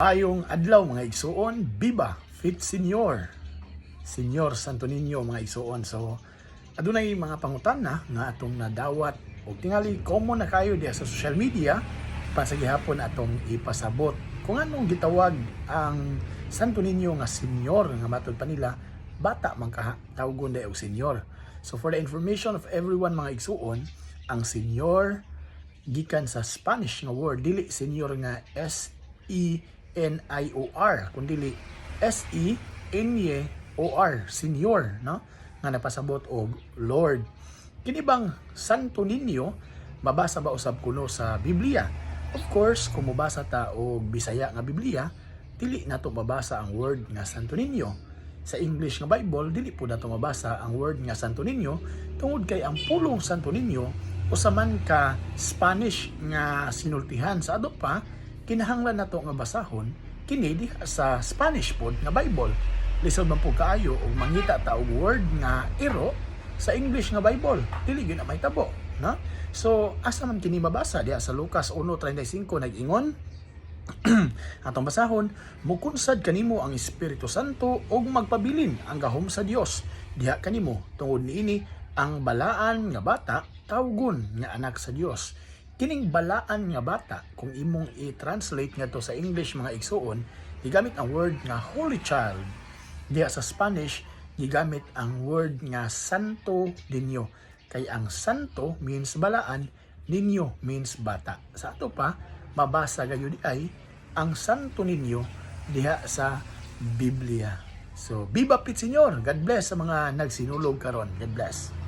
Ayong adlaw mga igsuon, Viva Fit Senior. Senior Santo Niño mga igsuon. So adunay mga pangutana nga atong nadawat og tingali common na kayo diha sa social media pasagihapon atong ipasabot. Kung anong gitawag ang Santo Niño nga senior nga matod pa nila bata man ka tawgon daw og senior. So for the information of everyone mga igsuon, ang senior gikan sa Spanish nga word dili senior nga SENIOR kundi SENYOR senior no nga napasabot og Lord. Kini bang Santo Niño mabasa ba usab kuno sa Biblia? Of course, kung mabasa ta og Bisaya nga Biblia, dili nato mabasa ang word nga Santo Niño. Sa English nga Bible, dili po nato mabasa ang word nga Santo Niño tungod kay ang pulong Santo Niño usaman ka Spanish nga sinultihan sa adto pa kinahanglan nato nga basahon kini diha sa Spanish pod nga Bible. Lisod man po kaayo og mangita ta og word nga iro sa English nga Bible, dili gyud na mahitabo, no? So asa man kini mabasa diha sa Lucas 1:35 nag-ingon atong basahon, mukunsad kanimo ang Espiritu Santo og magpabilin ang gahom sa Dios. Diha kanimo tungod niini ang balaan nga bata tawgon nga anak sa Dios. Kining balaan nga bata, kung imong i-translate nga to sa English mga igsuon, gigamit ang word nga Holy Child. Diha sa Spanish, gigamit ang word nga Santo Niño. Kay ang Santo means balaan, Niño means bata. Sa ato pa, mabasa gayud ay ang Santo Niño diha sa Biblia. So, Viva Pit Señor! God bless sa mga nagsinulog karon. God bless.